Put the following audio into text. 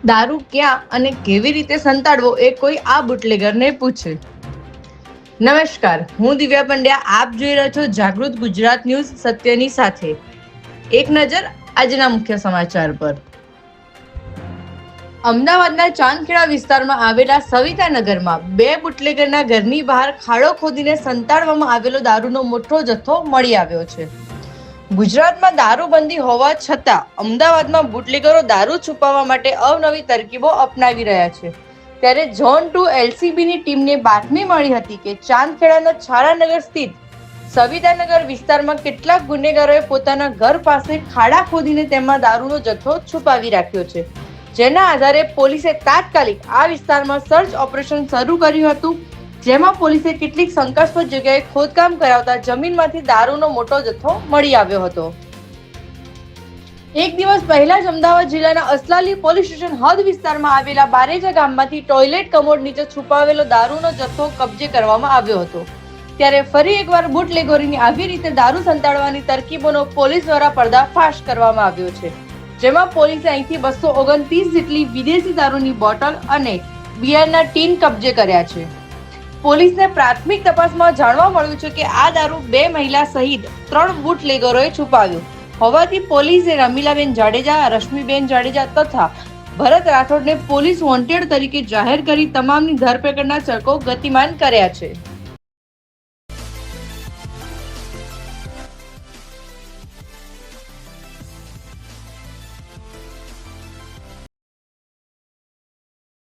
દારૂ ક્યાં અને કેવી રીતે સંતાડવો એ કોઈ આ બુટલેગરને પૂછે. નમસ્કાર, હું દિવ્યા પંડ્યા. આપ જોઈ રહ્યા છો જાગૃત ગુજરાત ન્યૂઝ સત્યની સાથે. એક નજર આજના મુખ્ય સમાચાર પર. અમદાવાદના ચાંદખેડા વિસ્તારમાં આવેલા સવિતાનગરમાં બે બુટલેગરના ઘરની બહાર ખાડો ખોદીને સંતાડવામાં આવેલો દારૂનો મોટો જથ્થો મળી આવ્યો છે. ગુજરાતમાં દારૂબંધી હોવા છતાં અમદાવાદમાં બુટલેગરો દારૂ છુપાવવા માટે અવનવી તરકીબો અપનાવી રહ્યા છે. ત્યારે ઝોન 2 એલસીબીની ટીમને બાતમી મળી હતી કે ચાંદખેડાના છારાનગર સ્થિત સવિતાનગર વિસ્તારમાં કેટલાક ગુનેગારોએ પોતાના ઘર પાસે ખાડા ખોદીને તેમાં દારૂનો જથ્થો છુપાવી રાખ્યો છે. જેના આધારે પોલીસે તાત્કાલિક આ વિસ્તારમાં સર્ચ ઓપરેશન શરૂ કર્યું હતું, જેમાં પોલીસે કેટલીક શંકાસ્પદ જગ્યાએ ખોદકામ કરાવતા જમીનમાંથી દારૂનો મોટો જથ્થો મળી આવ્યો હતો. એક દિવસ પહેલા જ અમદાવાદ જિલ્લાના અસલાલી પોલીસ સ્ટેશન હદ વિસ્તારમાં આવેલા બારેજા ગામમાંથી ટોયલેટ કમોડ નીચે છુપાવેલો દારૂનો જથ્થો કબજે કરવામાં આવ્યો હતો. ત્યારે ફરી એકવાર બુટલેગરોની આવી રીતે દારૂ સંતાડવાની તરકીબોનો પોલીસ દ્વારા પર્દાફાશ કરવામાં આવ્યો છે. જેમાં પોલીસે અહીંથી 229 જેટલી વિદેશી દારૂની બોટલ અને બિયરના ટીન કબજે કર્યા છે. પોલીસને પ્રાથમિક તપાસમાં જાણવા મળ્યું છે કે આ દારૂ 2 મહિલા સહિત 3 બુટલેગરોએ છુપાવ્યો હોવાથી પોલીસે રમીલાબેન જાડેજા, રશ્મિબેન જાડેજા તથા ભરત રાઠોડને પોલીસ વોન્ટેડ તરીકે જાહેર કરી તમામની ધરપકડના ચરકો ગતિમાન કર્યા છે.